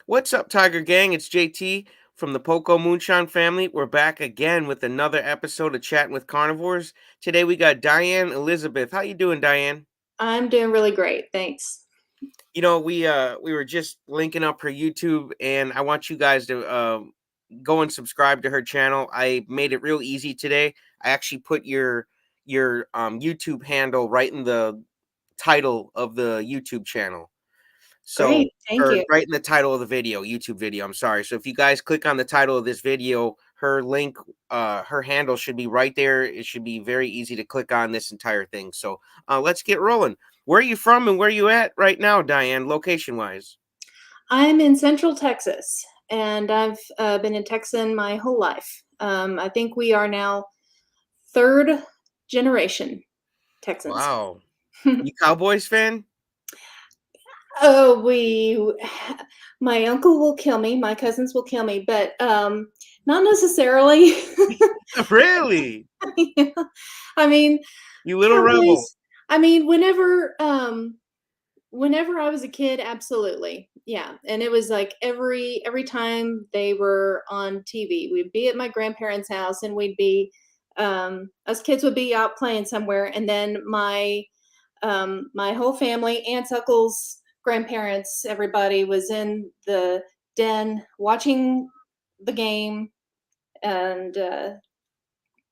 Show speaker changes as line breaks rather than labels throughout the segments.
What's up, Tiger Gang? It's JT from the POKO Moonshine Family. We're back again with another episode of Chatting with Carnivores. Today we got Diane Elizabeth. How you doing, Diane?
I'm doing really great, thanks.
We were just linking up her YouTube, and I want you guys to go and subscribe to her channel. I made it real easy today. I actually put your YouTube handle right in the title of the YouTube channel. So,
Great, thank
or
you.
right in the title of the video, YouTube video, I'm sorry. So if you guys click on the title of this video, her link, her handle should be right there. It should be very easy to click on this entire thing. So let's get rolling. Where are you from and where are you at right now, Diane, location-wise?
I'm in Central Texas, and I've been in Texan my whole life. I think we are now third generation Texans.
Wow. You Cowboys fan?
Oh, my uncle will kill me, my cousins will kill me, but not necessarily.
Really?
Yeah. I mean,
You little rebel.
Cowboys. I mean, whenever I was a kid, absolutely. Yeah, and it was like every time they were on TV, we'd be at my grandparents' house and we'd be us kids would be out playing somewhere, and then my whole family, aunts, uncles, grandparents, everybody was in the den watching the game, and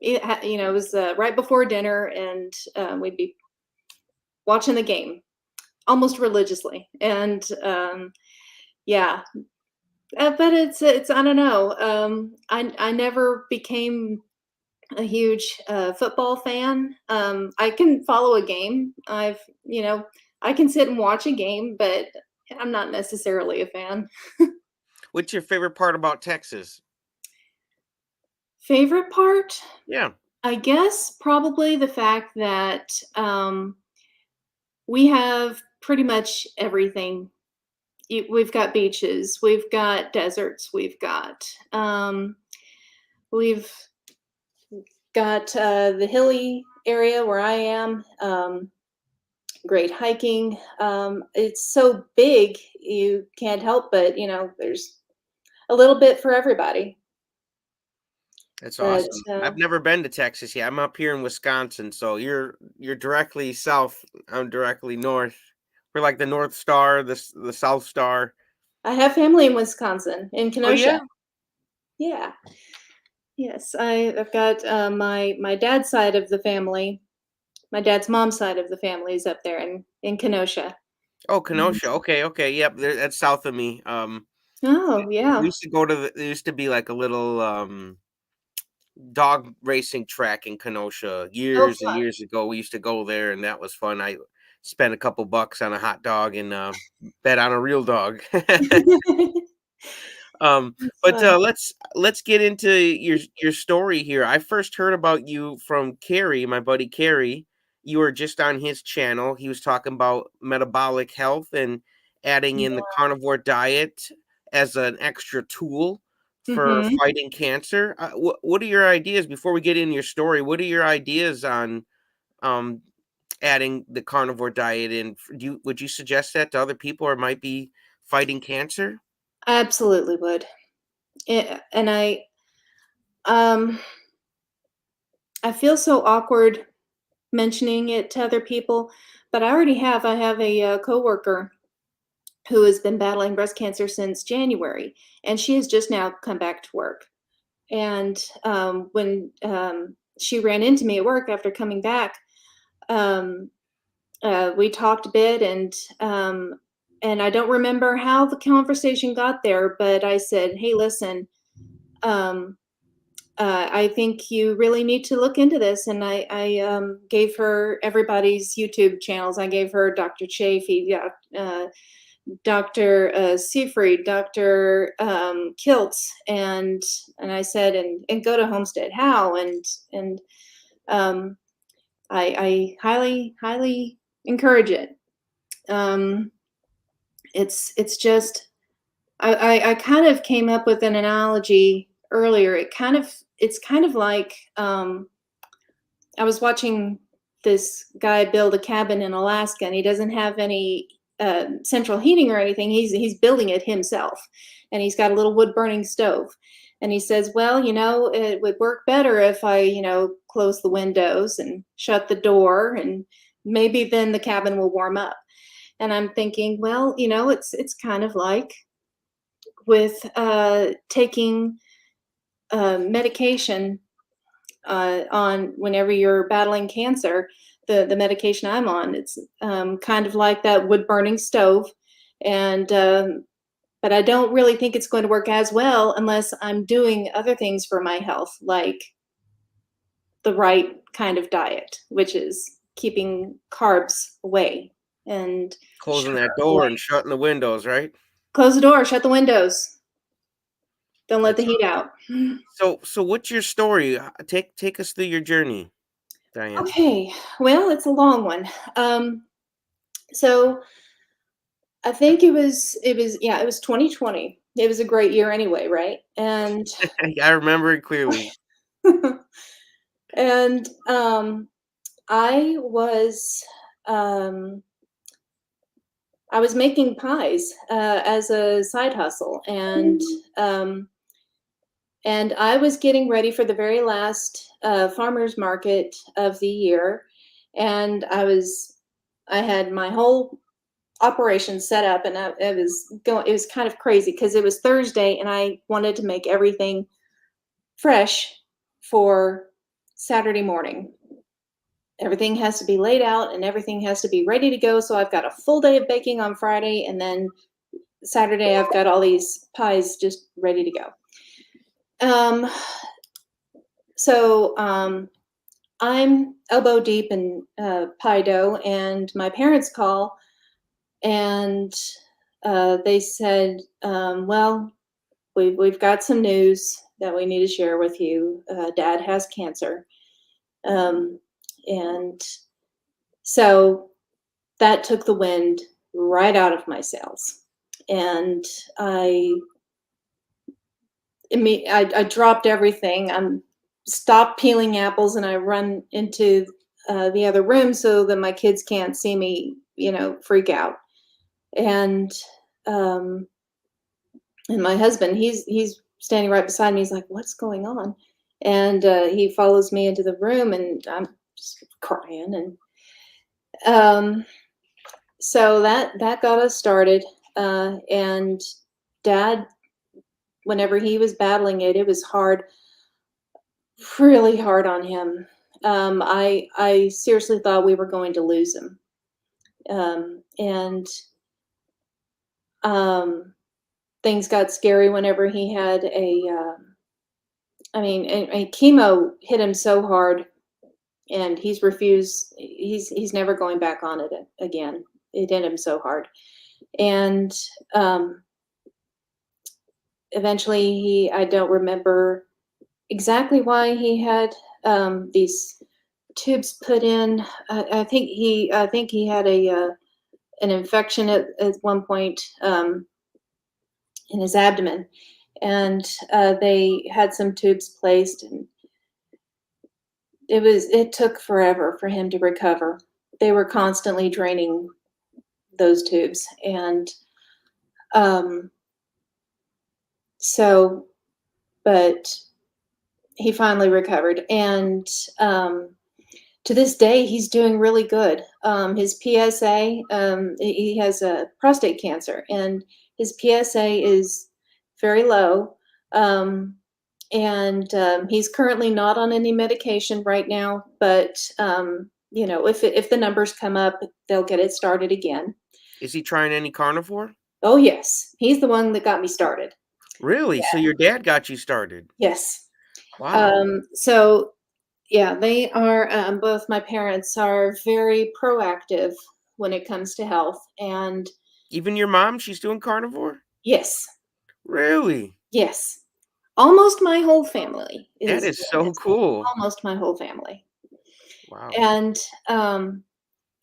it was right before dinner, and we'd be watching the game almost religiously, and yeah, but it's I don't know. I never became a huge football fan. I can follow a game. I can sit and watch a game, but I'm not necessarily a fan.
What's your favorite part about Texas?
Favorite part?
Yeah.
I guess probably the fact that we have pretty much everything. We've got beaches, we've got deserts, we've got the hilly area where I am. Great hiking. It's so big, you can't help but there's a little bit for everybody.
That's
But
awesome. I've never been to Texas yet. I'm up here in Wisconsin, so you're directly south. I'm directly north. We're like the North Star, the South Star.
I have family in Wisconsin, in
Oh yeah.
Kenosha. Yeah. Yes, I've got my dad's side of the family. My dad's mom's side of the family is up there in Kenosha.
Oh,
Mhm.
Kenosha. Okay, okay. Yep, that's south of me.
Oh,
We
yeah.
used to go to there used to be like a little dog racing track in Kenosha
Oh,
years and years ago. We used to go there, and that was fun. I spent a couple bucks on a hot dog and bet on a real dog.
fun.
Um,
It's
but
fun.
let's get into your story here. I first heard about you from Carrie, my buddy Carrie. You were just on his channel. He was talking about metabolic health and adding in the carnivore diet as an extra tool for
Mhm.
fighting cancer. What are your ideas before we get into your story? What are your ideas on um, adding the carnivore diet in? Would you suggest that to other people or might be fighting cancer?
Absolutely would. And um I feel so awkward mentioning it to other people, but I have a coworker who has been battling breast cancer since January, and she has just now come back to work. And when she ran into me at work after coming back, um, we talked a bit, and I don't remember how the conversation got there, but I said, "Hey, listen, um, I think you really need to look into this." And I gave her everybody's YouTube channels. I gave her Dr. Chafee, yeah, Dr. Seafried, Dr. Kiltz, and I said, and go to Homestead How, and um, I highly encourage it. Um, it's just I kind of came up with an analogy earlier. It's kind of like I was watching this guy build a cabin in Alaska, and he doesn't have any. central heating or anything. He's building it himself, and he's got a little wood burning stove. And he says, "Well, it would work better if I, close the windows and shut the door, and maybe then the cabin will warm up." And I'm thinking, well, it's kind of like with taking medication on whenever you're battling cancer. The medication I'm on, it's kind of like that wood burning stove, and but I don't really think it's going to work as well unless I'm doing other things for my health, like the right kind of diet, which is keeping carbs away and
Closing
sugar
that
away.
door and shutting the windows, right?
Close the door, shut the windows. Don't let the
That's
heat out.
so what's your story? Take us through your journey, Diane.
Okay, well, it's a long one. So I think it was 2020. It was a great year anyway, right? And
I remember it clearly.
and I was um, I was making pies as a side hustle, um, and I was getting ready for the very last farmers market of the year, and I had my whole operation set up, and it was going. It was kind of crazy because it was Thursday, and I wanted to make everything fresh for Saturday morning. Everything has to be laid out and everything has to be ready to go. So I've got a full day of baking on Friday, and then Saturday I've got all these pies just ready to go. Um, so I'm elbow deep in pie dough, and my parents call, and they said, "Well, we've got some news that we need to share with you. Dad has cancer." Um, and so that took the wind right out of my sails. And I dropped everything. I stopped peeling apples, and I run into the other room so that my kids can't see me, freak out. And um, and my husband, he's standing right beside me. He's like, "What's going on?" And he follows me into the room, and I'm just crying. And um, so that got us started. And Dad, whenever he was battling it, it was hard, really hard on him. I seriously thought we were going to lose him. And um, things got scary whenever he had chemo hit him so hard, and he's never going back on it again. It hit him so hard. And eventually I don't remember exactly why he had these tubes put in. I think he had an infection at one point in his abdomen, and they had some tubes placed, and it took forever for him to recover. They were constantly draining those tubes, and um, so, but he finally recovered, and to this day, he's doing really good. His PSA, he has a prostate cancer, and his PSA is very low. And he's currently not on any medication right now, but if the numbers come up, they'll get it started again.
Is he trying any carnivore?
Oh yes, he's the one that got me started.
Really? So your dad got you started?
Yes.
Wow.
So yeah, they are, both my parents are very proactive when it comes to health. And
Even your mom, she's doing carnivore?
yes,
Really?
yes, almost my whole family
That
is
is
doing
so
it.
cool.
Almost my whole family.
Wow.
And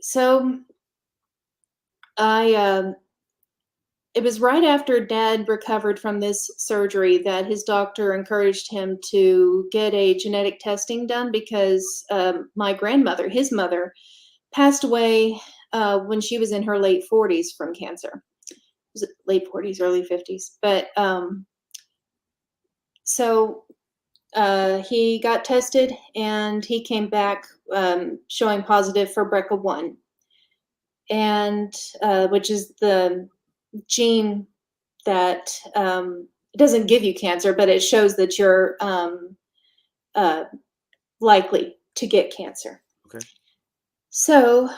so I, it was right after Dad recovered from this surgery that his doctor encouraged him to get a genetic testing done, because my grandmother, his mother, passed away when she was in her late 40s from cancer. Was it late 40s, early 50s? But so he got tested and he came back showing positive for BRCA1, and which is the gene that it doesn't give you cancer, but it shows that you're uh, likely to get cancer.
Okay.
So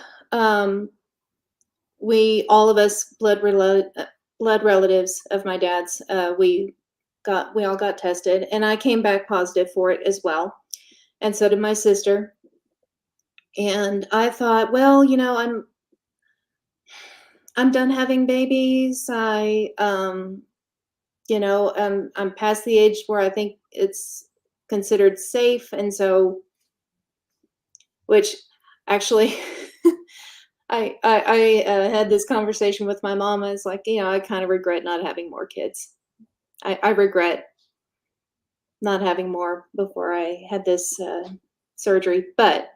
we, all of us, blood relatives of my dad's, we all got tested, and I came back positive for it as well, and so did my sister. And I thought, well, I'm done having babies. I'm past the age where I think it's considered safe, and so, which actually, I had this conversation with my mom. I was like, I kind of regret not having more kids. I regret not having more before I had this surgery, but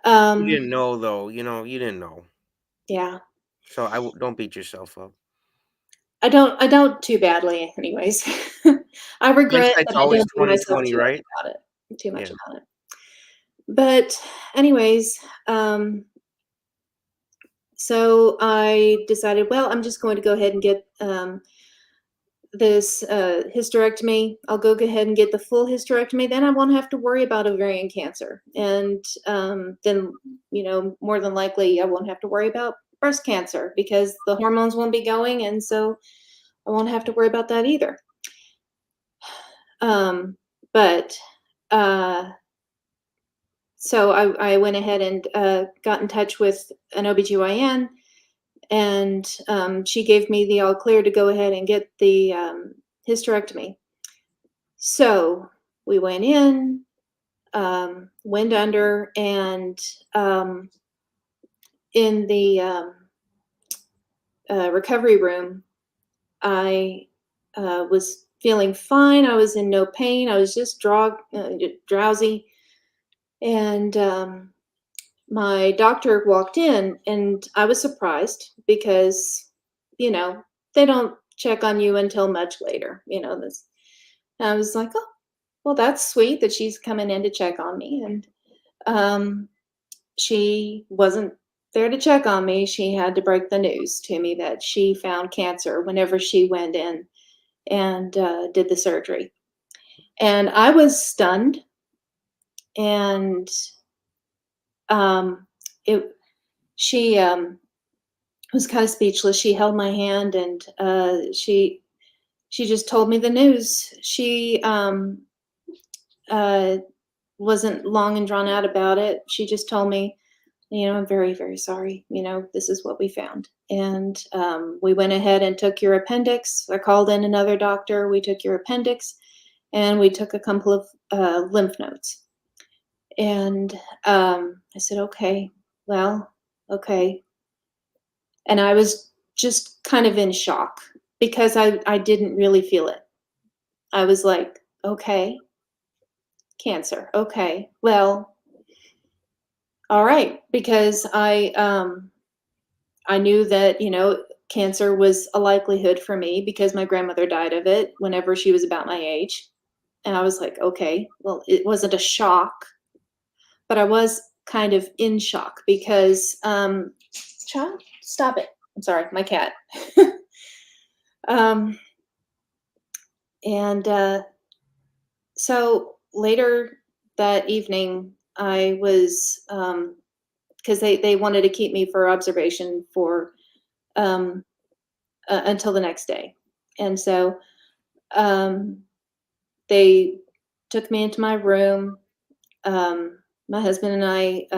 You
um,
didn't know though, you didn't know.
yeah,
So don't beat yourself up.
I don't too badly, anyways. I regret
Hindsight's
that I
always
don't beat myself
20/20,
too up
right?
about it, too much
Yeah.
about it. But anyways, so I decided, well, I'm just going to go ahead and get this hysterectomy. I'll go ahead and get the full hysterectomy. Then I won't have to worry about ovarian cancer. And then, more than likely, I won't have to worry about breast cancer because the hormones won't be going. And so I won't have to worry about that either. But so I went ahead and got in touch with an OBGYN, and she gave me the all clear to go ahead and get the hysterectomy. So we went in, went under, and in the recovery room, I was feeling fine. I was in no pain. I was just drowsy. And my doctor walked in, and I was surprised because, you know, they don't check on you until much later. I was like, oh, well, that's sweet that she's coming in to check on me. And um, she wasn't there to check on me. She had to break the news to me that she found cancer whenever she went in and did the surgery. And I was stunned, and um, it. She was kind of speechless. She held my hand, and she just told me the news. She uh, wasn't long and drawn out about it. She just told me, I'm very, very sorry. This is what we found. And we went ahead and took your appendix. I called in another doctor. We took your appendix, and we took a couple of lymph nodes. And I said, okay, well, okay. And I was just kind of in shock because I didn't really feel it. I was like, okay, cancer. Okay, well, all right, because I knew that, cancer was a likelihood for me because my grandmother died of it whenever she was about my age. And I was like, okay, well, it wasn't a shock, but I was kind of in shock because, child, stop it. I'm sorry, my cat. um, and so later that evening, I was, because they wanted to keep me for observation for um, until the next day. And so um, they took me into my room. My husband and I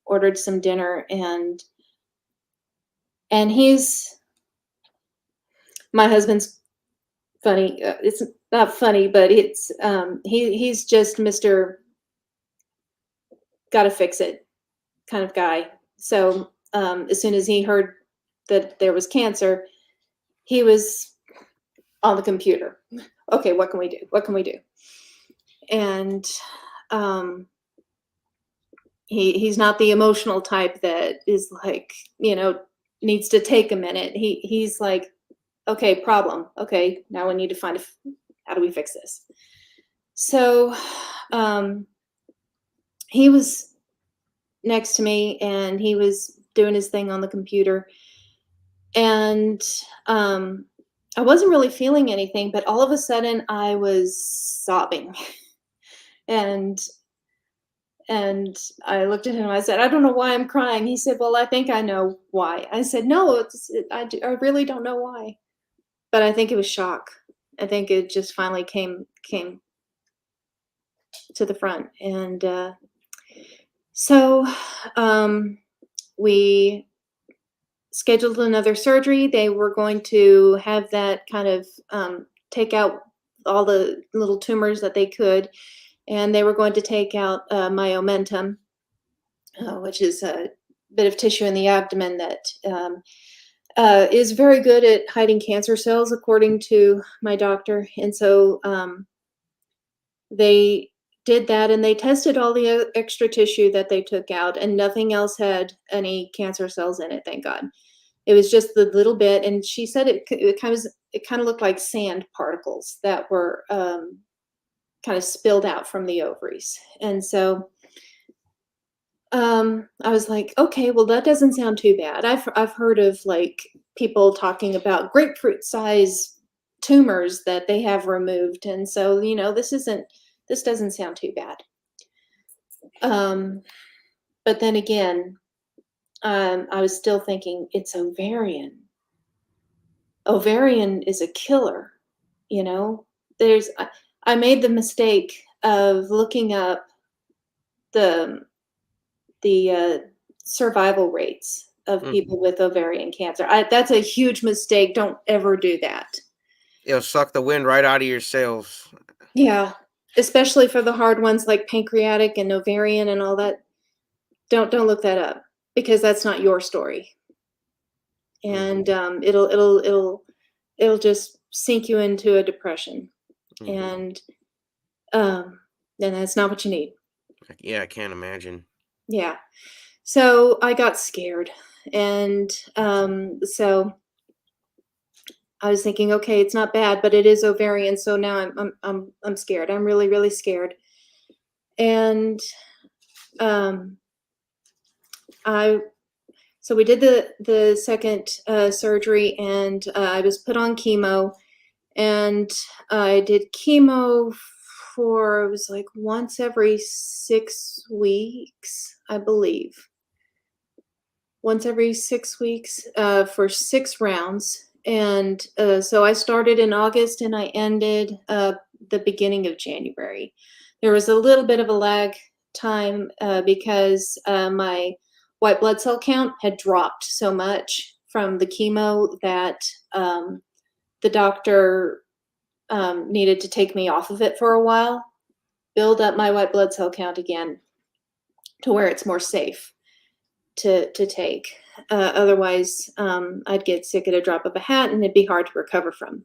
ordered some dinner, and my husband's funny. It's not funny, but it's he's just Mr. Gotta fix it kind of guy. So as soon as he heard that there was cancer, he was on the computer. Okay, what can we do? What can we do? And um, he's not the emotional type that is like, needs to take a minute. He's like, okay, problem. Okay, now we need to find how do we fix this? So, um, he was next to me and he was doing his thing on the computer, and I wasn't really feeling anything, but all of a sudden I was sobbing. and and I looked at him and I said, I don't know why I'm crying. He said, well, I think I know why. I said, no, I really don't know why, but I think it was shock. I think it just finally came to the front. And so um, we scheduled another surgery. They were going to have that kind of take out all the little tumors that they could, and they were going to take out my omentum, which is a bit of tissue in the abdomen that is very good at hiding cancer cells, according to my doctor. And so they did that, and they tested all the extra tissue that they took out, and nothing else had any cancer cells in it, thank God. It was just the little bit, and she said it kind of looked like sand particles that were kind of spilled out from the ovaries. And so I was like, okay, well, that doesn't sound too bad. I've heard of like people talking about grapefruit size tumors that they have removed, and so this doesn't sound too bad. But then again, I was still thinking it's ovarian. Ovarian is a killer, you know. I made the mistake of looking up the survival rates of
Mhm.
people with ovarian cancer. That's a huge mistake. Don't ever do that.
It'll suck the wind right out of your sails.
Yeah, especially for the hard ones like pancreatic and ovarian and all that. Don't look that up, because that's not your story,
Mhm,
and it'll just sink you into a depression,
mhm.
and um, and that's not what you need.
Yeah, I can't imagine.
Yeah. So I got scared, and so I was thinking, okay, it's not bad, but it is ovarian. So now I'm scared. I'm really really scared, and um, I so we did the second surgery, and I was put on chemo, and I did chemo for, it was like once every 6 weeks, I believe. Once every 6 weeks for 6 rounds. And so I started in August and I ended the beginning of January. There was a little bit of a lag time because my white blood cell count had dropped so much from the chemo that the doctor needed to take me off of it for a while, build up my white blood cell count again to where it's more safe to take. Otherwise, I'd get sick at a drop of a hat, and it'd be hard to recover from.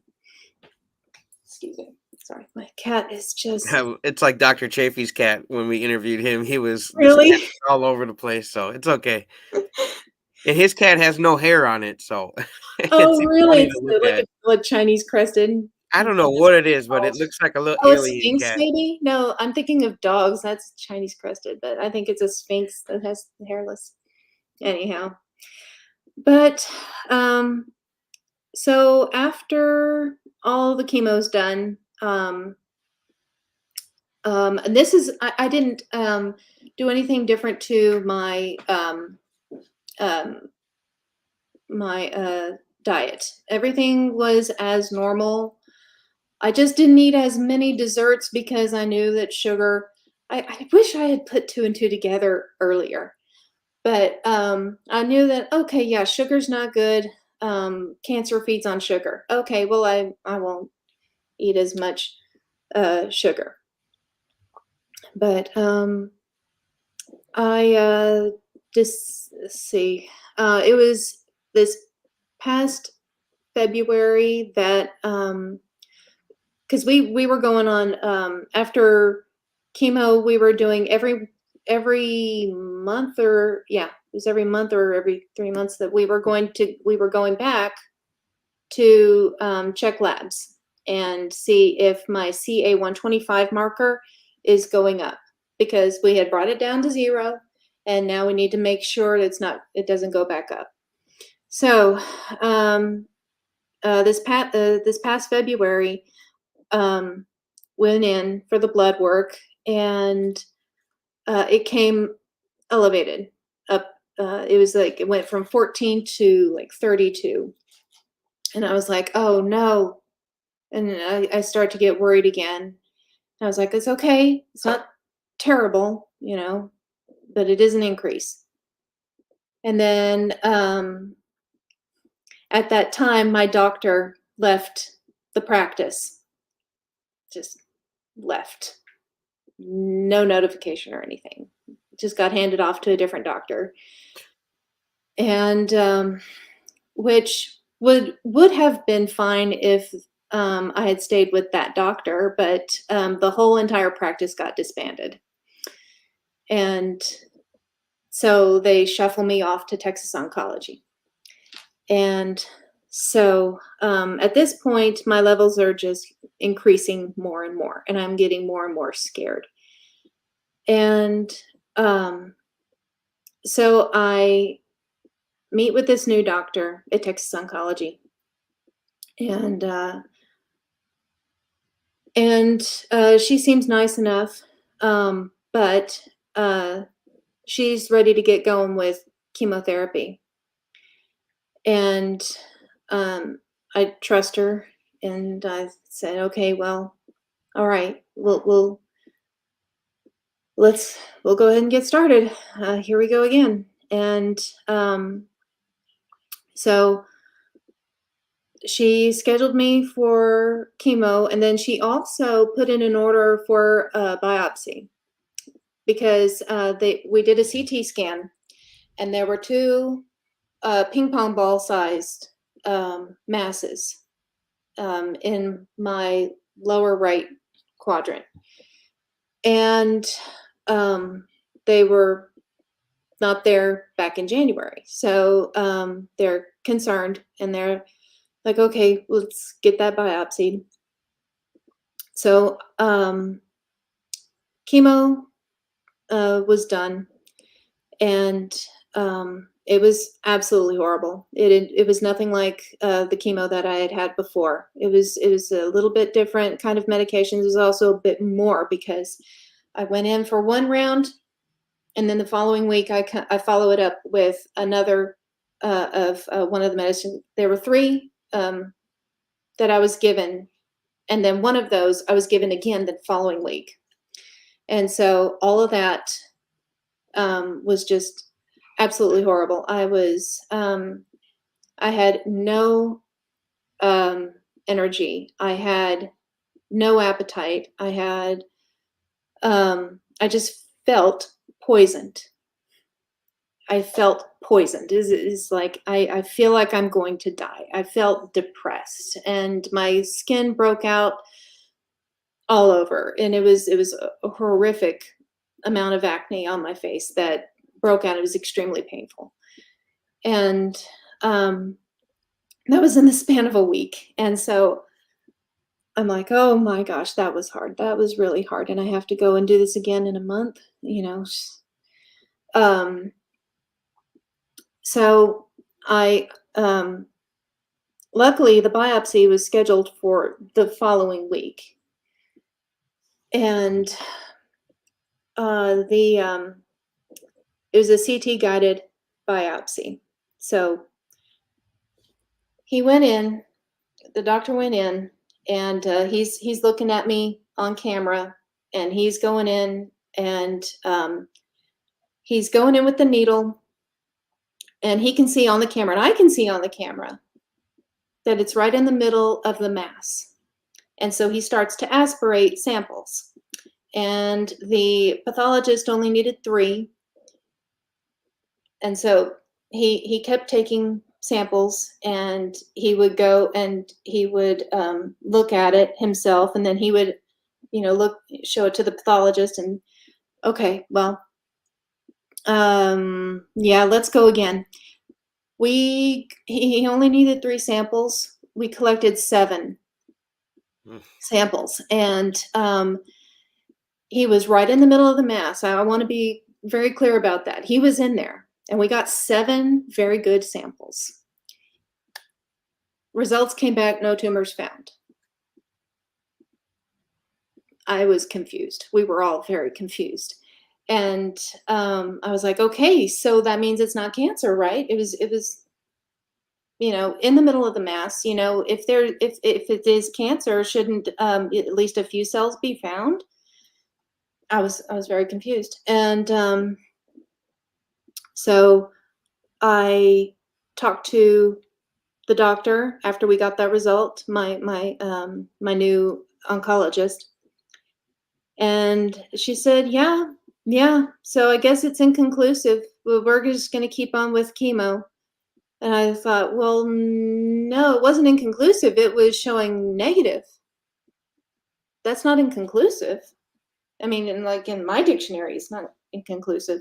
Excuse me. Sorry, my cat is just
It's like Dr. Chafee's cat when we interviewed him, he was this cat
really.
was all over the place, so it's okay. And his cat has no hair on it, so
Oh,
it's
really?
funny
It's
to look
like
at.
a Chinese crested.
I don't know what it is, but it looks like a little
Oh, a
alien
sphinx,
cat.
maybe? No, I'm thinking of dogs. That's Chinese crested, but I think it's a sphinx that has hairless. Anyhow, but so after all the chemo's done, and this is I didn't do anything different to um, my diet. Everything was as normal. I just didn't eat as many desserts because I knew that sugar. I wish I had put two and two together earlier, but I knew that, okay, yeah, sugar's not good. Cancer feeds on sugar. Okay, well, I won't eat as much sugar, but I just, let's see. It was this past February that because we were going on after chemo, we were doing every month, or yeah, it was every month or every 3 months that we were going back to check labs and see if my CA-125 marker is going up, because we had brought it down to 0, and now we need to make sure it doesn't go back up. So this past February, went in for the blood work, and it came elevated up. It was like it went from 14 to like 32, and I was like, oh no. And I started to get worried again. I was like, it's okay, it's not terrible, but it is an increase. And then at that time, my doctor left the practice, just left. No notification or anything. Just got handed off to a different doctor. And which would have been fine if I had stayed with that doctor, but the whole entire practice got disbanded. And so they shuffle me off to Texas Oncology. And so at this point, my levels are just increasing more and more, and I'm getting more and more scared. And so I meet with this new doctor at Texas Oncology, and she seems nice enough, but she's ready to get going with chemotherapy. And I trust her, and I said, okay, well, all right, we'll go ahead and get started. Here we go again. And so she scheduled me for chemo, and then she also put in an order for a biopsy, because we did a CT scan, and there were 2 ping pong ball sized masses in my lower right quadrant. And they were not there back in January. So they're concerned, and they're like, okay, let's get that biopsied. So chemo was done, and it was absolutely horrible. It was nothing like the chemo that I had had before. It was a little bit different kind of medications. It was also a bit more, because I went in for 1 round, and then the following week I follow it up with another of one of the medicine. There were 3 that I was given, and then one of those I was given again the following week. And so all of that was just absolutely horrible. I had no energy. I had no appetite. I just felt poisoned. I felt poisoned. Is like I feel like I'm going to die. I felt depressed, and my skin broke out all over, and it was a horrific amount of acne on my face that broke out. It was extremely painful, and that was in the span of a week. And so I'm like, oh my gosh, that was hard. That was really hard, and I have to go and do this again in a month. So I luckily the biopsy was scheduled for the following week, and it was a CT guided biopsy. So the doctor went in, and he's looking at me on camera, and he's going in, and he's going in with the needle, and he can see on the camera, and I can see on the camera, that it's right in the middle of the mass. And so he starts to aspirate samples, and the pathologist only needed 3. And so he kept taking samples, and he would go and he would look at it himself, and then he would show it to the pathologist, and okay, well, Yeah, let's go again. He only needed 3 samples. We collected 7
Mm.
samples, and, he was right in the middle of the mass. I wanna be very clear about that. He was in there, and we got 7 very good samples. Results came back, no tumors found. I was confused. We were all very confused. And, I was like, "Okay, so that means it's not cancer, right?" It was, in the middle of the mass, if it is cancer, shouldn't, at least a few cells be found? I was very confused. And, so I talked to the doctor after we got that result, my new oncologist, and she said, "Yeah, yeah, so I guess it's inconclusive. Well, we're just gonna keep on with chemo." And I thought, "Well, no, it wasn't inconclusive, it was showing negative. That's not inconclusive." I mean, in my dictionary, it's not inconclusive.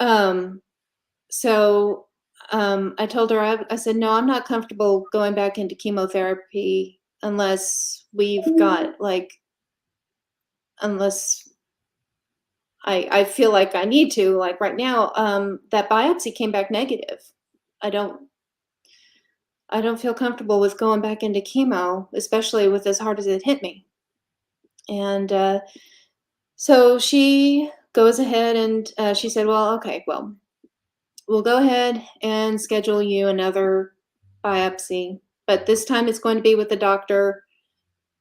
Um, so, I told her, I said, "No, I'm not comfortable going back into chemotherapy unless we've got, like unless I feel like I need to, like, right now, that biopsy came back negative. I don't I don't feel comfortable with going back into chemo, especially with as hard as it hit me." And, so she goes ahead and, she said, "Well, okay, well, we'll go ahead and schedule you another biopsy, but this time it's going to be with the doctor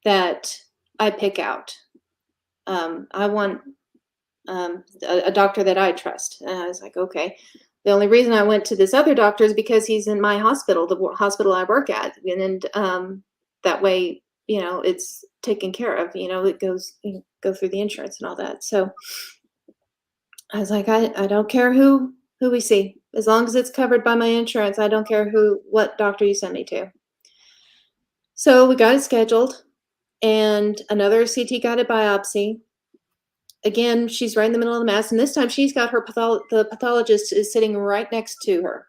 that I pick out. I want a doctor that I trust." And I was like, "Okay." The only reason I went to this other doctor is because he's in my hospital, the hospital I work at, and that way, it's taken care of. It goes go through the insurance and all that. So I was like, I don't care who we see, as long as it's covered by my insurance. I don't care what doctor you send me to. So we got it scheduled, and another CT guided biopsy. Again, she's right in the middle of the mass, and this time she's got the pathologist is sitting right next to her,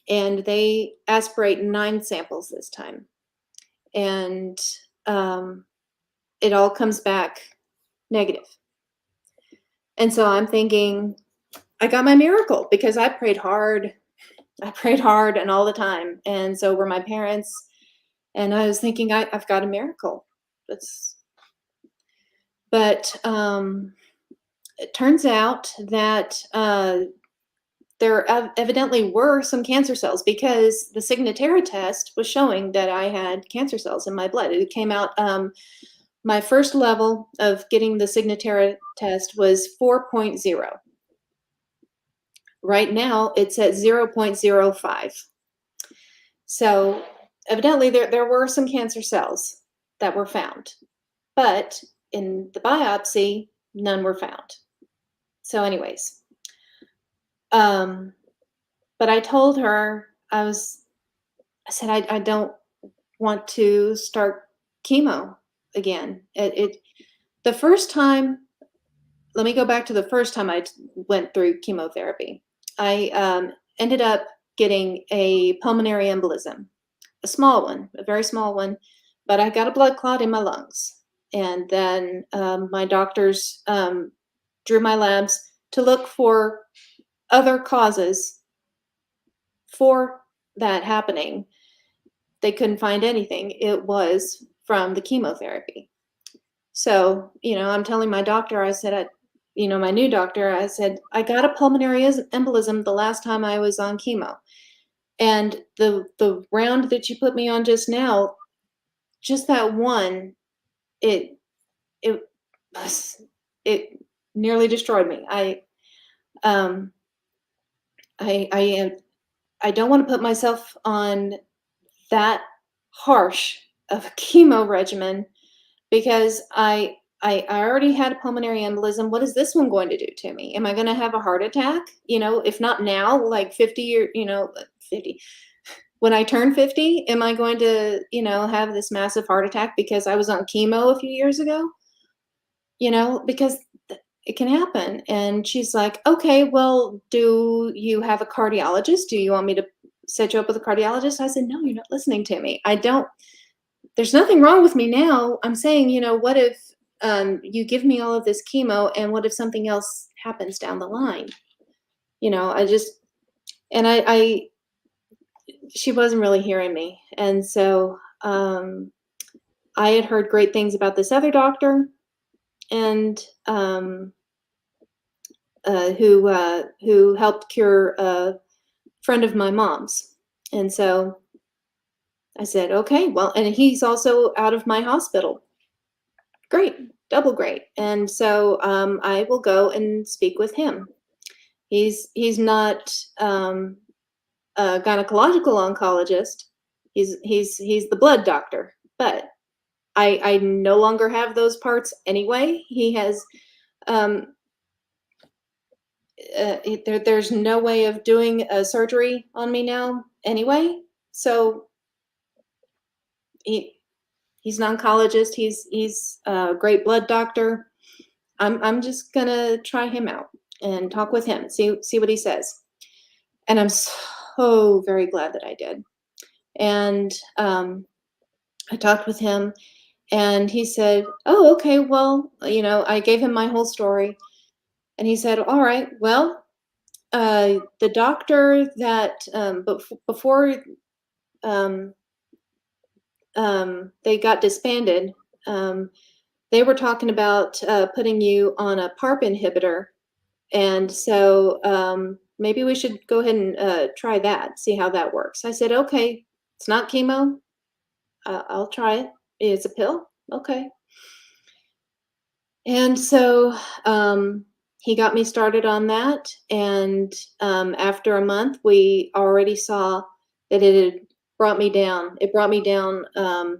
and they aspirate 9 samples this time, and, um, it all comes back negative. And so I'm thinking, I got my miracle because I prayed hard. I prayed hard and all the time, and so were my parents, and I was thinking, I've got a miracle. That's but, it turns out that, there evidently were some cancer cells because the Signatera test was showing that I had cancer cells in my blood. It came out, my first level of getting the Signatera test was 4.0. Right now, it's at 0.05. So evidently, there were some cancer cells that were found, but in the biopsy, none were found. So, anyways, um, but I told her I said, I don't want to start chemo again. The first time, let me go back to the first time went through chemotherapy. I ended up getting a pulmonary embolism, a small one, a very small one, but I got a blood clot in my lungs. And then my doctors drew my labs to look for other causes for that happening. They couldn't find anything. It was from the chemotherapy. So, I'm telling my doctor, I said, my new doctor, I said, I got a pulmonary embolism the last time I was on chemo. And the round that you put me on just now, just that one, it it it nearly destroyed me. Um I am I don't want to put myself on that harsh of a chemo regimen because I already had a pulmonary embolism. What is this one going to do to me? Am I going to have a heart attack? If not now, like 50 year, 50. When I turn 50, am I going to, have this massive heart attack because I was on chemo a few years ago? Because it can happen. And she's like, okay, well, do you have a cardiologist? Do you want me to set you up with a cardiologist? I said, no, you're not listening to me. I don't, there's nothing wrong with me now. I'm saying, what if you give me all of this chemo and what if something else happens down the line? I just, and she wasn't really hearing me. And so I had heard great things about this other doctor and who helped cure a friend of my mom's. And so I said, okay, well, and he's also out of my hospital. Great, double great. And so I will go and speak with him. He's not a gynecological oncologist. He's the blood doctor, but I no longer have those parts anyway. He has there's no way of doing a surgery on me now anyway. So he's an oncologist. He's a great blood doctor. I'm just gonna try him out and talk with him, see what he says. And I'm so very glad that I did. And I talked with him, and he said, "Oh, okay. Well, I gave him my whole story, and he said, "All right. Well, the doctor that before um, they got disbanded, they were talking about putting you on a PARP inhibitor, and so maybe we should go ahead and try that, see how that works." I said, "Okay, it's not chemo. I'll try it. It's a pill. Okay." And so he got me started on that. And after a month, we already saw that it had brought me down. It brought me down. I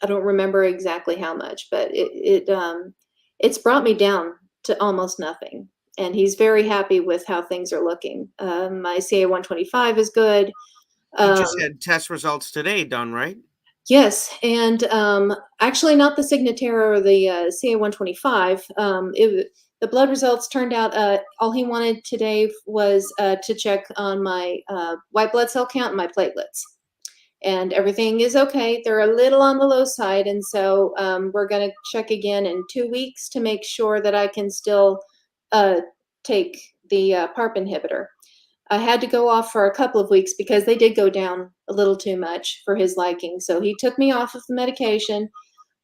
don't remember exactly how much, but it's brought me down to almost nothing. And he's very happy with how things are looking. My CA-125 is good.
You
Um,
just had test results today done, right?
Yes, and actually not the Signatera or the CA-125. The blood results turned out all he wanted today was to check on my white blood cell count and my platelets. And everything is okay. They're a little on the low side, and so we're going to check again in 2 weeks to make sure that I can still uh, take the PARP inhibitor. I had to go off for a couple of weeks because they did go down a little too much for his liking. So he took me off of the medication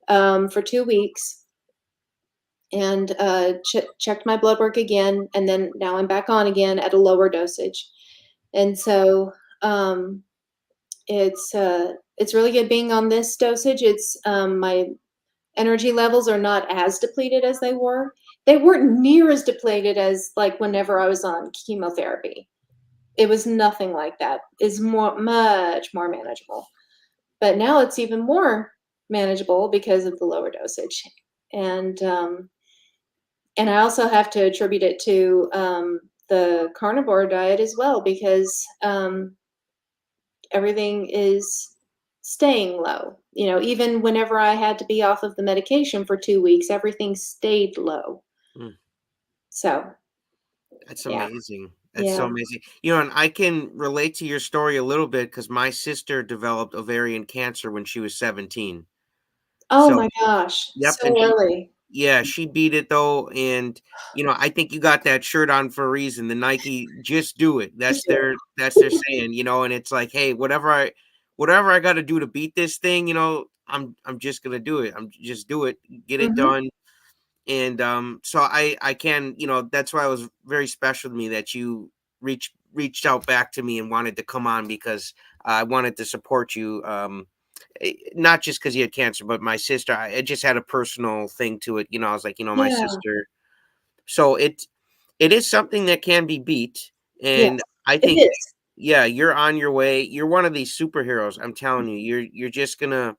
for 2 weeks and checked my blood work again. And then now I'm back on again at a lower dosage. And so it's really good being on this dosage. It's my energy levels are not as depleted as they were. They weren't near as depleted as like whenever I was on chemotherapy. It was nothing like that. It's much more manageable. But now it's even more manageable because of the lower dosage. And and I also have to attribute it to the carnivore diet as well because everything is staying low. Even whenever I had to be off of the medication for 2 weeks, everything stayed low.
Mm,
So
that's
yeah,
amazing. That's so
yeah.
amazing. And I can relate to your story a little bit because my sister developed ovarian cancer when she was 17.
Oh
So,
my gosh,
yep,
so
and
early.
yeah, she beat it though, and I think you got that shirt on for a reason. The Nike "Just Do It."
Just
That's
do
their saying, and it's like, hey, whatever I got to do to beat this thing, I'm just gonna do it. I'm just do it, get
it.
it
Mhm.
done. And so I can, that's why it was very special to me that you reached out back to me and wanted to come on because I wanted to support you. Not just because he had cancer, but my sister. It just had a personal thing to it. I was like, my
Yeah.
sister. So it is something that can be beat,
Yes,
and I
it
think,
is.
yeah, you're on your way. You're one of these superheroes. I'm telling you, you're just gonna.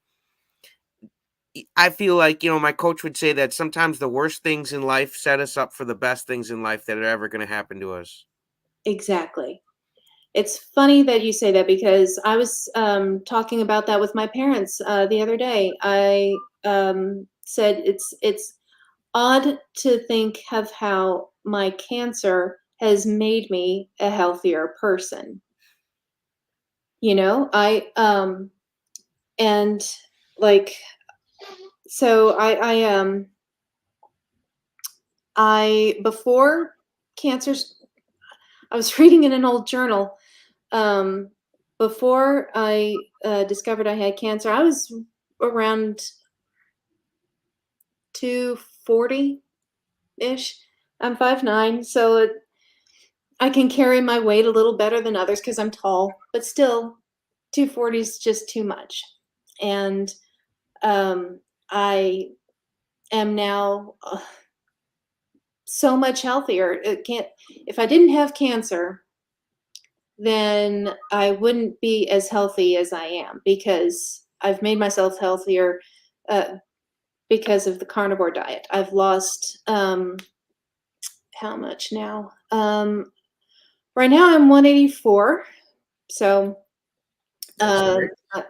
I feel like my coach would say that sometimes the worst things in life set us up for the best things in life that are ever going to happen to us.
Exactly. It's funny that you say that because I was talking about that with my parents the other day. I said it's odd to think of how my cancer has made me a healthier person. You know, and like so I before cancers I was reading in an old journal, um, before I discovered I had cancer, I was around 240-ish. I'm 5'9", so I can carry my weight a little better than others because I'm tall, but still, 240 is just too much. And I am now so much healthier. It can't. If I didn't have cancer, then I wouldn't be as healthy as I am because I've made myself healthier uh, because of the carnivore diet. I've lost how much now? Right now I'm 184, so
That's
uh,
great.
uh,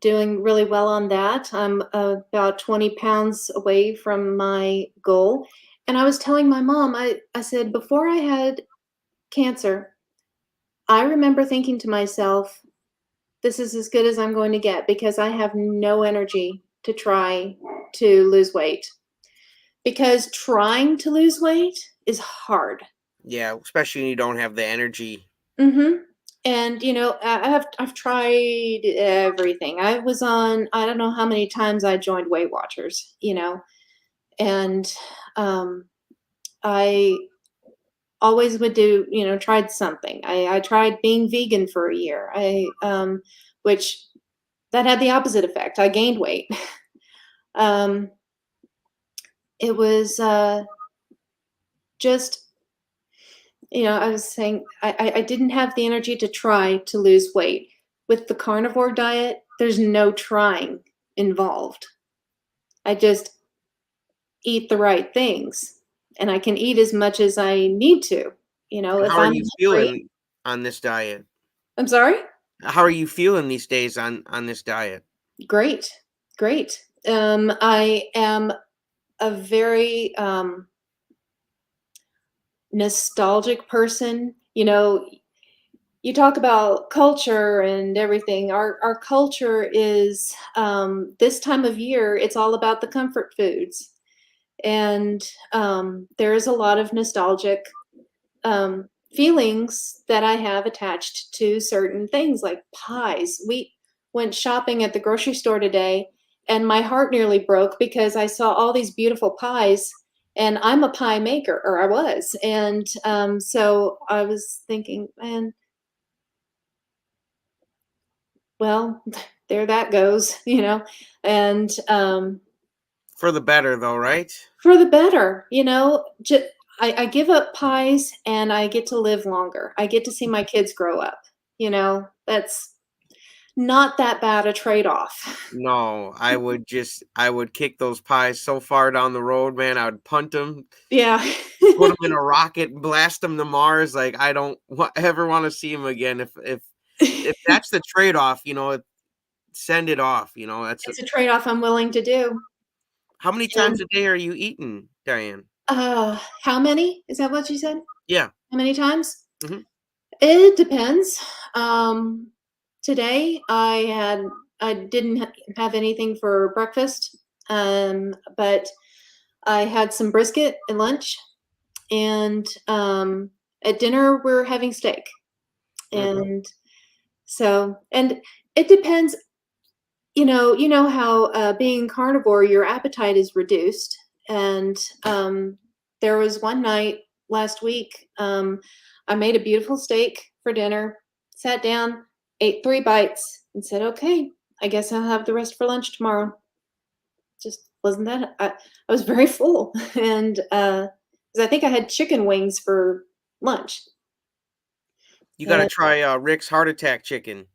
doing really well on that. I'm about 20 pounds away from my goal. And I was telling my mom, I said, before I had cancer, I remember thinking to myself, this is as good as I'm going to get because I have no energy to try to lose weight. Because trying to lose weight is hard.
Yeah, especially when you don't have the energy.
Mhm. And, you know, I've tried everything. I was on I don't know how many times I joined Weight Watchers, you know, and, I always would do tried something. I tried being vegan for a year. Which that had the opposite effect. I gained weight. Um, it was, just I was saying I didn't have the energy to try to lose weight. With the carnivore diet, there's no trying involved. I just eat the right things, and I can eat as much as I need to.
And
If
how are
I'm
you
hungry.
feeling on this diet?
I'm sorry?
How are you feeling these days on this diet?
Great. Great. I am a very, nostalgic person. You talk about culture and everything. Our culture is, this time of year, it's all about the comfort foods, and there is a lot of nostalgic feelings that I have attached to certain things like pies. We went shopping at the grocery store today, and my heart nearly broke because I saw all these beautiful pies. And I'm a pie maker, or I was. And so I was thinking, man, well, there that goes, and
For the better though, right?
for the better, I give up pies and I get to live longer. I get to see my kids grow up. That's not that bad a trade off.
No, I would kick those pies so far down the road, man. I would punt them,
Yeah.
put them in a rocket, blast them to Mars. Like I don't ever want to see them again. If that's the trade off, send it off.
It's a trade off I'm willing to do.
How many
And
times a day are you eating, Diane?
how many? Is that what you said?
Yeah.
How many times?
Hmm.
It depends. Today I didn't have anything for breakfast, but I had some brisket at lunch, and at dinner we're having steak.
Hmm.
And and it depends. You know how being carnivore, your appetite is reduced, and there was one night last week. I made a beautiful steak for dinner, sat down, ate 3 bites, and said, "Okay, I guess I'll have the rest for lunch tomorrow." Just wasn't that I was very full, and 'cause I think I had chicken wings for lunch.
You got to
And
try Rick's Heart Attack Chicken.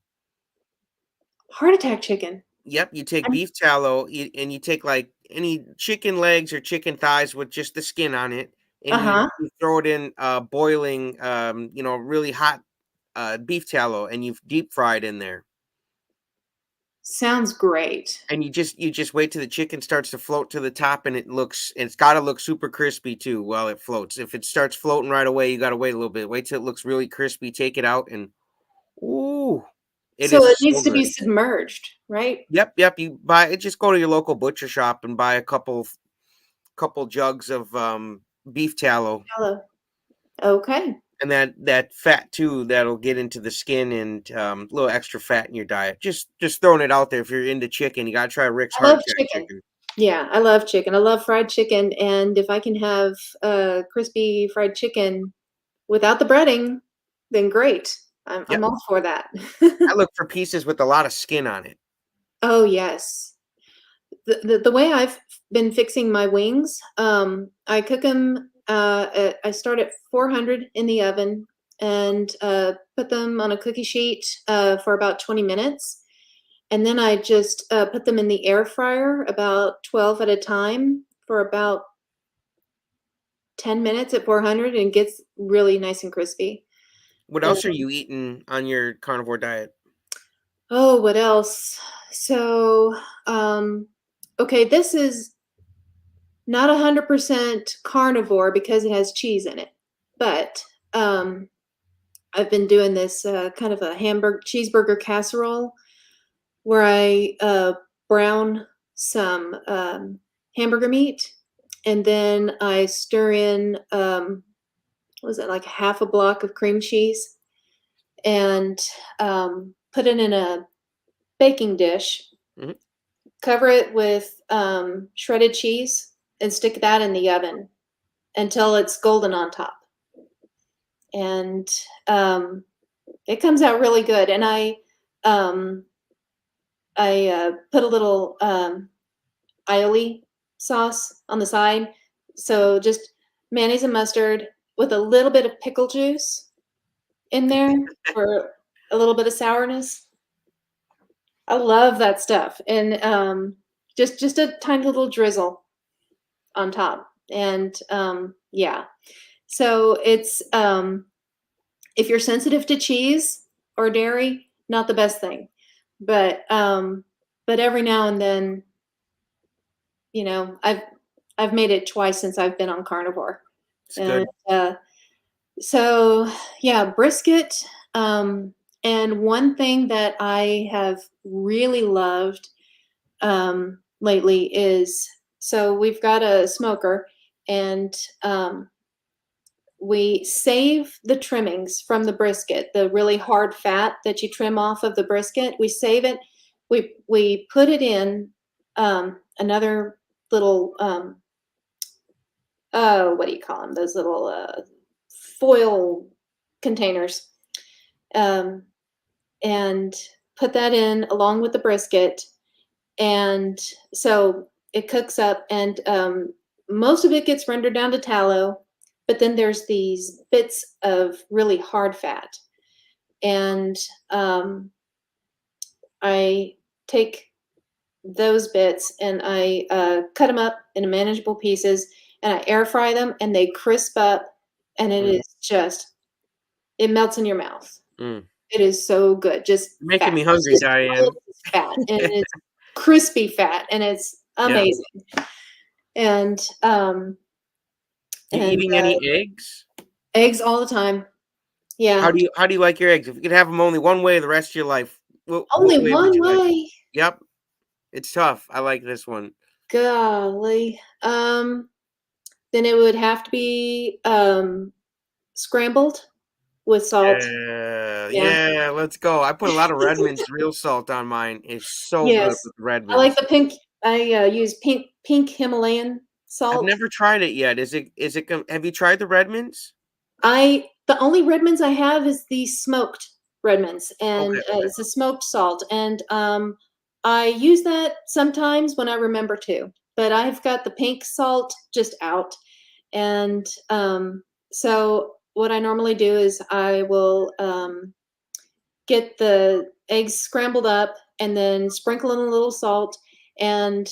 heart attack chicken.
Yep, you take
I'm
beef tallow and you take like any chicken legs or chicken thighs with just the skin on it, and
Uh-huh.
you throw it in boiling, really hot beef tallow, and you've deep fried in there.
Sounds great.
And you just wait till the chicken starts to float to the top, and it's gotta look super crispy too while it floats. If it starts floating right away, you gotta wait a little bit. Wait till it looks really crispy, take it out, and ooh, it
So
is
it
so
needs to
good.
be submerged, right?
Yep, yep, you buy it, just go to your local butcher shop and buy a couple jugs of, beef tallow,
Hello. Okay.
and that fat too, that'll get into the skin, and, a little extra fat in your diet. Just throwing it out there if you're into chicken, you gotta try Rick's
I love
Heart Attack
chicken.
chicken.
Yeah, I love chicken. I love fried chicken, and if I can have, crispy fried chicken without the breading, then great. I'm
Yep,
all for that.
I look for pieces with a lot of skin on it.
Oh, yes. The way I've been fixing my wings, I cook 'em, I start at 400 in the oven and, put them on a cookie sheet, for about 20 minutes, and then I just, put them in the air fryer about 12 at a time for about 10 minutes at 400 and gets really nice and crispy.
What
And
else are you eating on your carnivore diet?
oh, what else? So, okay, this is not 100% carnivore because it has cheese in it, but, I've been doing this, kind of a hamburger cheeseburger casserole where I, brown some, hamburger meat, and then I stir in, what was it, like half a block of cream cheese and, put it in a baking dish,
Mhm.
cover it with, shredded cheese, and stick that in the oven until it's golden on top. And it comes out really good. And um, I put a little aioli sauce on the side, so just mayonnaise and mustard with a little bit of pickle juice in there for a little bit of sourness. I love that stuff, and just a tiny little drizzle on top, and yeah. So it's if you're sensitive to cheese or dairy, not the best thing. But but every now and then, I've made it twice since I've been on carnivore.
It's
And
good.
so yeah, brisket. And one thing that I have really loved lately is so we've got a smoker and we save the trimmings from the brisket, the really hard fat that you trim off of the brisket. We save it. We put it in another little what do you call them? Those little foil containers, um, and put that in along with the brisket. And so it cooks up, and most of it gets rendered down to tallow. But then there's these bits of really hard fat, and I take those bits and I cut them up into manageable pieces, and I air fry them, and they crisp up, and it
Mm,
is just it melts in your mouth.
mm.
It is so good, just
You're making
fat.
me
It's
hungry,
just all of
Diane.
this fat, and it's crispy fat, and it's
Yeah.
amazing. And
You
and
eating any eggs?
eggs all the time.
How
Yeah,
do you like your eggs? If you could have them only one way the rest of your life, what
only
way would
one
you like?
way.
Yep, it's tough. I like this one.
Golly. Then it would have to be scrambled with salt.
Yeah,
Yeah.
yeah, let's go. I put a lot of Redmond's real salt on mine. It's so good
Yes.
with
I like
Redmond's.
the pink. I use pink Himalayan
I've
salt.
never tried it yet. Is it have you tried the Redmond's?
The only Redmonds I have is the smoked Redmonds, and,
Okay, okay.
it's a smoked salt, and, I use that sometimes when I remember to, but I've got the pink salt just out, and, so what I normally do is I will, get the eggs scrambled up and then sprinkle in a little salt and,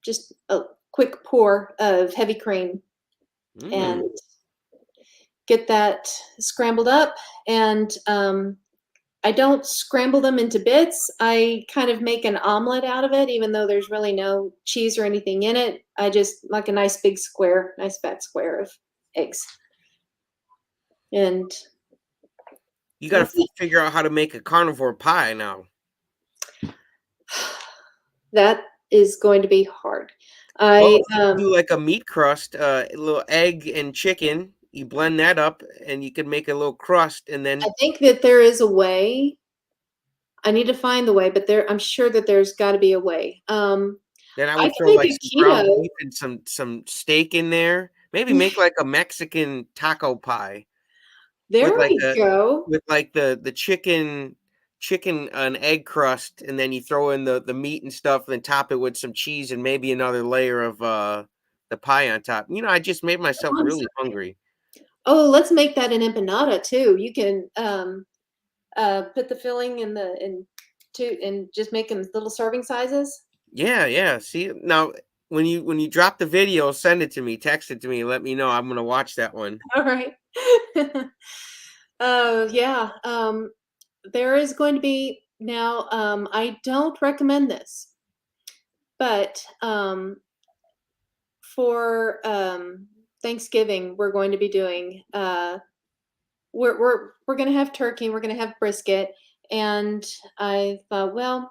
just a quick pour of heavy cream,
Mm,
and get that scrambled up and I don't scramble them into bits. I kind of make an omelet out of it, even though there's really no cheese or anything in it. I just like a nice big square, nice fat square of eggs. And
You got
that's
to
it.
figure out how to make a carnivore pie now.
That is going to be hard.
Well,
I
you can do like a meat crust, a little egg and chicken. You blend that up, and you can make a little crust, and
I
then
think that there is a way. I need to find the way, but I'm sure that there's got to be a way.
I
I
would
can
throw
make
like
a
some ground
keto.
beef and some steak in there. Maybe make like a Mexican taco pie with
There
like
we go.
the chicken an egg crust, and then you throw in the meat and stuff, and then top it with some cheese and maybe another layer of the pie on top. I just made myself really hungry.
Oh, let's make that an empanada too. You can put the filling and just make them little serving sizes.
Yeah, yeah. See now when you drop the video, send it to me, text it to me, let me know. I'm gonna watch that one.
All right. Yeah. There is going to be now. I don't recommend this, but for Thanksgiving, we're going to be doing. We're going to have turkey. We're going to have brisket, and I thought, well,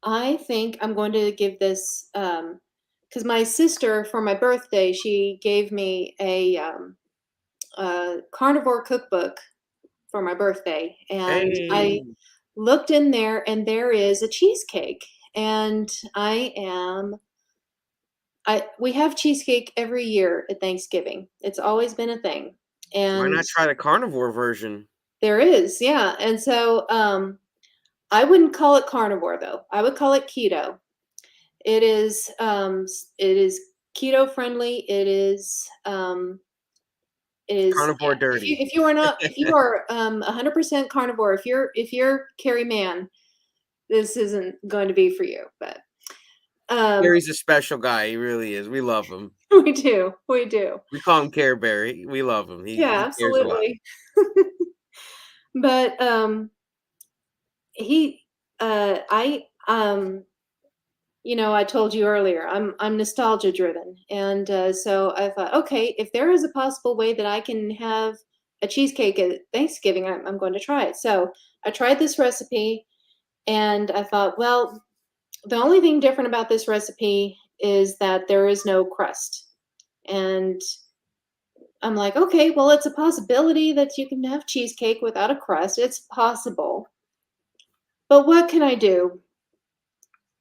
I think I'm going to give this because my sister for my birthday she gave me a carnivore cookbook for my birthday, and I
Hey,
looked in there, and there is a cheesecake, and I we have cheesecake every year at Thanksgiving. It's always been a thing,
why
and
not try the carnivore version?
there is, yeah, and so I wouldn't call it carnivore though. I would call it keto. It is keto friendly. It is
Carnivore dirty.
if you are not if you are 100% carnivore, if you're Carrie Mann, this isn't going to be for you. But um,
Gary's a special guy. He really is. We love him.
we do,
We call him Care Bear. We love him.
yeah,
He cares a lot.
absolutely. But he, I told you earlier, I'm nostalgia driven, and so I thought, okay, if there is a possible way that I can have a cheesecake at Thanksgiving, I'm going to try it. So I tried this recipe, and I thought, well, the only thing different about this recipe is that there is no crust, and I'm like, okay, well, it's a possibility that you can have cheesecake without a crust. It's possible, but what can I do?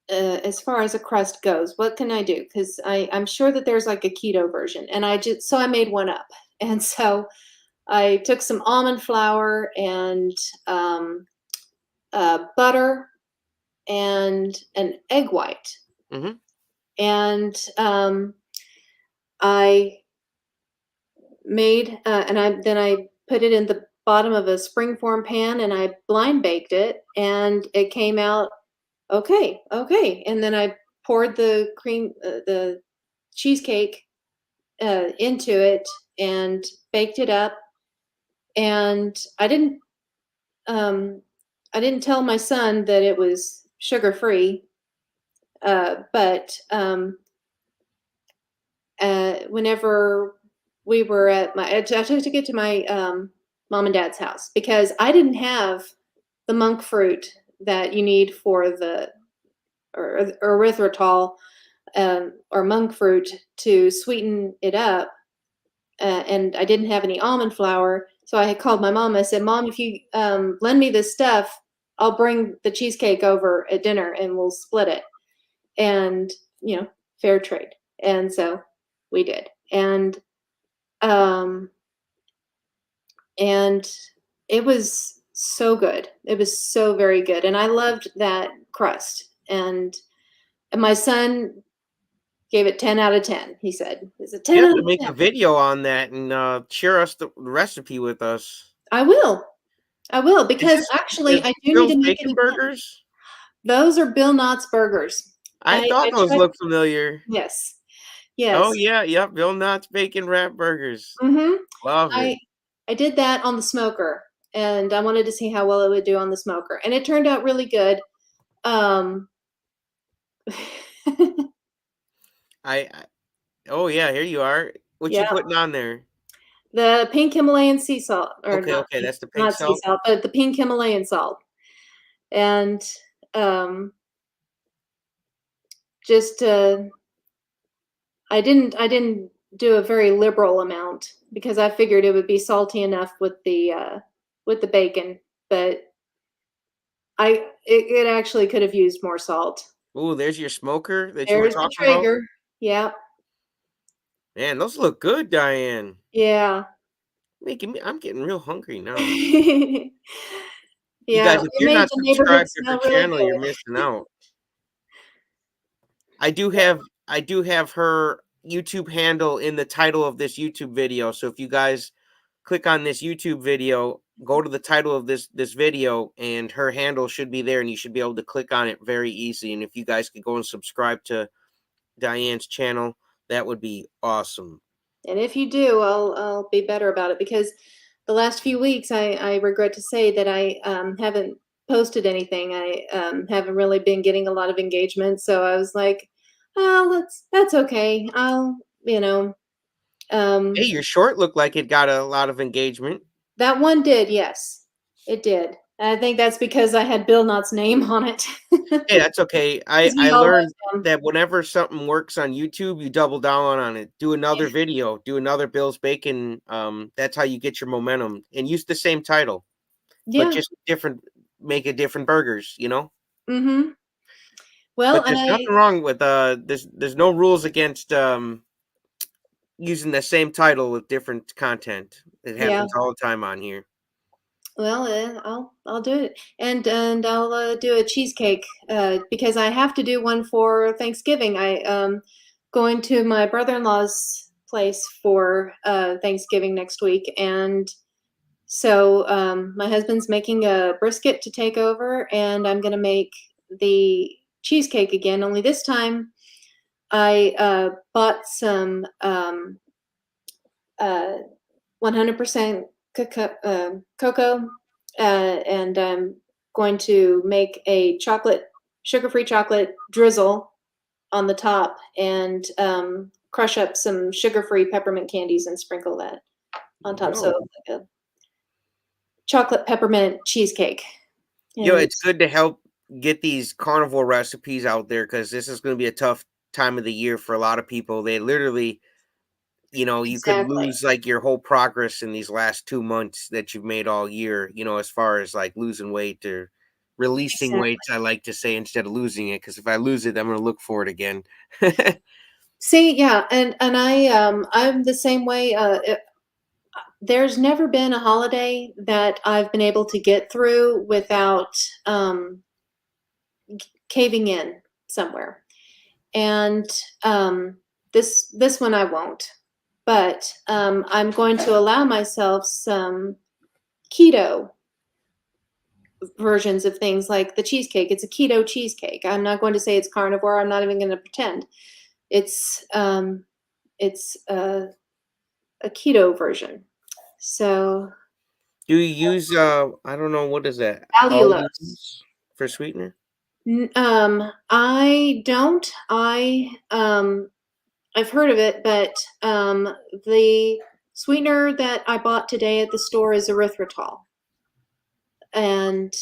As far as a crust goes, what can I do? Because I'm sure that there's like a keto version, and I made one up, and so I took some almond flour and butter and an egg white,
Hmm.
and I I put it in the bottom of a springform pan, and I blind baked it, and it came out okay, okay, and then I poured the cheesecake into it and baked it up. And um, I didn't tell my son that it was sugar free, but whenever we were I took it to my mom and dad's house because I didn't have the monk fruit that you need for the or erythritol or monk fruit to sweeten it up, and I didn't have any almond flour. So I had called my mom. I said, "Mom, if you lend me this stuff, I'll bring the cheesecake over at dinner and we'll split it." And fair trade. And so we did. Um, and it was so good. It was so very good, and I loved that crust. And my son gave it 10 out of 10. He said, "It's a
You
10
have
out
to
of
make
10."
a video on that and share us the recipe with us.
I will. I will,
Is
because
this
actually I do need
Bill's
to make it
Bacon
again.
Burgers?
Those are Bill Knott's burgers.
I
I
thought those
tried.
looked familiar.
Yes.
Oh,
Yes.
yeah, yep, Bill Knott's Bacon Wrap Burgers.
Mhm.
Love it.
I I did that on the smoker, and I wanted to see how well it would do on the smoker, and it turned out really good. Um,
I oh yeah, here you are. What you
yeah,
putting on there?
the pink Himalayan sea salt, or
Okay, okay, that's the pink
not sea
salt.
salt, but the pink Himalayan salt, and um, just I didn't do a very liberal amount because I figured it would be salty enough with the bacon, but it actually could have used more salt.
Ooh, there's your smoker that you were
There's the
talking about.
Traeger. Yep.
Man, those look good, Diane.
Yeah.
Making me I'm getting real hungry now. You
Yeah,
guys, if
it
you're
made
not
the neighborhood
subscribed to her
smell really
channel, you're
good.
missing out. I do
Yeah.
have I do have her YouTube handle in the title of this YouTube video. So if you guys click on this YouTube video, go to the title of this video, and her handle should be there, and you should be able to click on it very easy. And if you guys could go and subscribe to Diane's channel, that would be awesome.
And if you do, I'll be better about it because the last few weeks I regret to say that I haven't posted anything. I haven't really been getting a lot of engagement, so I was like, oh, that's okay. I'll
Hey,
um,
your short looked like it got a lot of engagement.
that one did, yes, it did. I think that's because I had Bill Knott's name on it.
Hey, that's okay. I
'Cause he
I
always
learned that whenever something works on YouTube, you double down on it. Do another video, do another Bill's Bacon. That's how you get your momentum, and use the same title, but
yeah.
just different. Make it different burgers.
Mhm. Well,
But
and
there's
I
nothing wrong with there's no rules against using the same title with different content. It
yeah.
happens all the time on here.
Well, I'll do it, and I'll do a cheesecake because I have to do one for Thanksgiving. I going to my brother-in-law's place for Thanksgiving next week, and so my husband's making a brisket to take over, and I'm gonna make the cheesecake again. Only this time, I bought some uh, 100% cocoa, and I'm going to make a sugar-free chocolate drizzle on the top, and crush up some sugar-free peppermint candies and sprinkle that on top. So
Yo,
like a chocolate peppermint cheesecake.
yo,
And
it's good to help get these carnivore recipes out there because this is going to be a tough time of the year for a lot of people. They literally, you could
exactly,
lose like your whole progress in these last 2 months that you've made all year. As far as like losing weight or releasing weight,
exactly.
I like to say instead of losing it, because if I lose it, I'm going to look for it again.
See, yeah, and I'm the same way. There's never been a holiday that I've been able to get through without um, caving in somewhere. And this one I won't. But I'm going to allow myself some keto versions of things like the cheesecake. It's a keto cheesecake. I'm not going to say it's carnivore. I'm not even going to pretend. It's a keto version. So
Do you use I don't know, what is that?
allulose.
Almonds for sweetener?
I don't. I've heard of it, but the sweetener that I bought today at the store is erythritol, and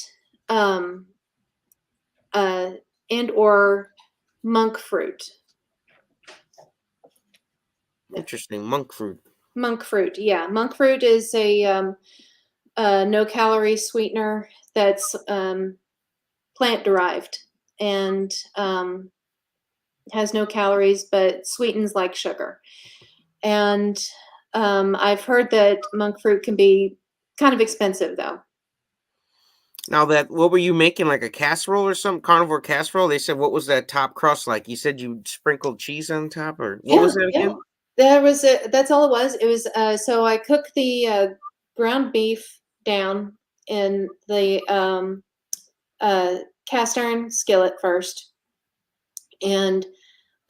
um, uh, or monk fruit.
Interesting. Monk fruit.
Monk fruit, yeah. Monk fruit is a no calorie sweetener that's plant derived and has no calories but sweetens like sugar. And I've heard that monk fruit can be kind of expensive though.
Now that what were you making, like a casserole or some carnivore casserole? They said what was that top crust like? You said you sprinkled cheese on top, or what
Yeah,
was that
yeah.
again?
That's all it was. It was so I cooked the ground beef down in the uh, cast iron skillet first, and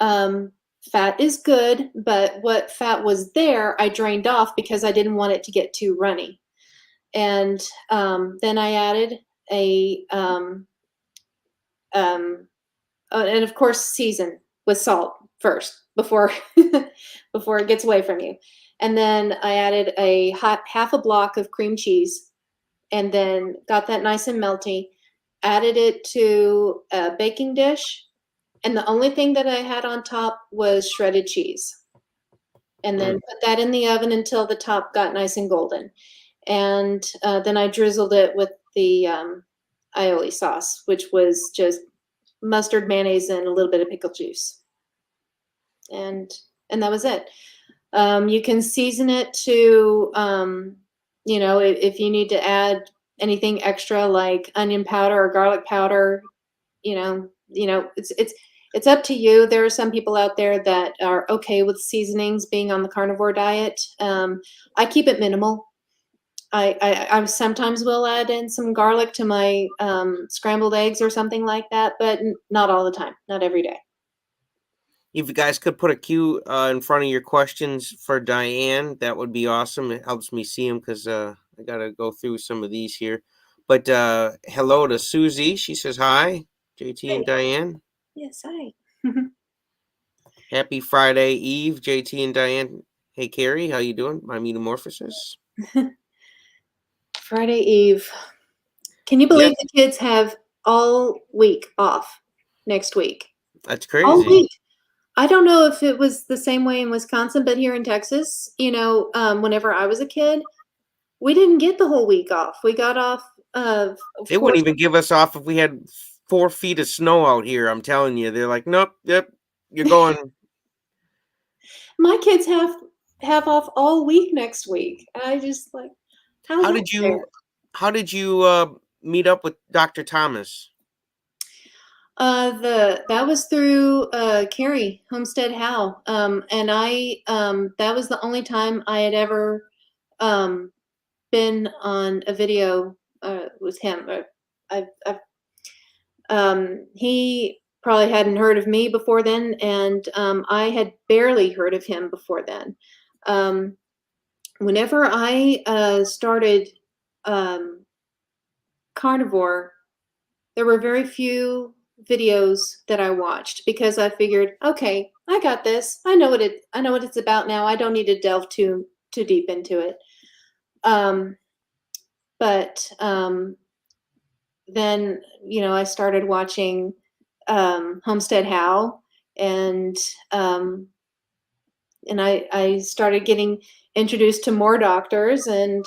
um, fat is good, but what fat was there, I drained off because I didn't want it to get too runny. and then I added a um, and of course season with salt first before before it gets away from you. And then I added a half a block of cream cheese, and then got that nice and melty. Added it to a baking dish, and the only thing that I had on top was shredded cheese. And then
Mm.
put that in the oven until the top got nice and golden. And then I drizzled it with the aioli sauce, which was just mustard, mayonnaise, and a little bit of pickle juice. And that was it. You can season it to, if you need to add anything extra like onion powder or garlic powder, it's up to you. There are some people out there that are okay with seasonings being on the carnivore diet. I keep it minimal. I sometimes will add in some garlic to my scrambled eggs or something like that, but not all the time, not every day.
If you guys could put a cue in front of your questions for Diane, that would be awesome. It helps me see them because I got to go through some of these here. But hello to Susie. She says hi, JT and
Hey,
Diane.
yes, hi.
Happy Friday Eve, JT and Diane. Hey, Carrie, how you doing? My metamorphosis.
Friday Eve. Can you
Yep,
believe the kids have all week off next week?
that's
All
crazy.
week. I don't know if it was the same way in Wisconsin, but here in Texas, whenever I was a kid, we didn't get the whole week off. We got off of
They wouldn't
course.
even give us off if we had 4 feet of snow out here. I'm telling you. They're like, nope, yep, you're going.
My kids have off all week next week. I just like, how's
How
that
did
fair?
you how did you meet up with Dr. Thomas?
The that was through Carrie Homestead Howe, and I that was the only time I had ever um, been on a video with him. He probably hadn't heard of me before then, and I had barely heard of him before then. Um, Whenever I started um, carnivore, there were very few videos that I watched because I figured, okay, I got this. I know what it's about now. I don't need to delve too deep into it. Um, but then I started watching Homestead How, and um, I started getting introduced to more doctors, and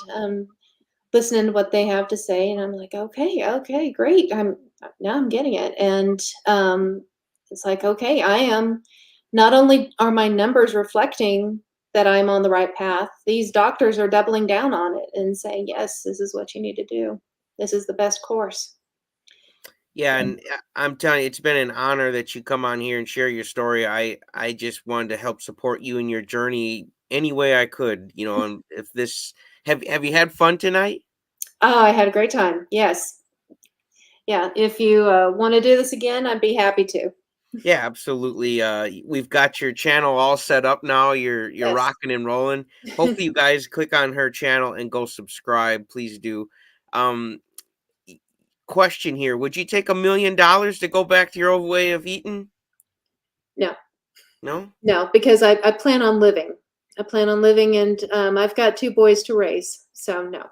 listening to what they have to say, and I'm like, okay, great. I'm getting it, and it's like, okay, I am. Not only are my numbers reflecting that I'm on the right path, these doctors are doubling down on it and saying, yes, this is what you need to do. This is the best course.
Yeah, and I'm telling you, it's been an honor that you come on here and share your story. I just wanted to help support you in your journey any way I could. And if this have you had fun tonight?
Oh, I had a great time. Yes. Yeah. If you want to do this again, I'd be happy to.
Yeah, absolutely. We've got your channel all set up now. You're
Yes.
rocking and rolling. Hopefully, you guys click on her channel and go subscribe. Please do. Um, Question here: would you take $1 million to go back to your old way of eating?
No,
No,
no, because I plan on living. I plan on living, and I've got two boys to raise. So, no.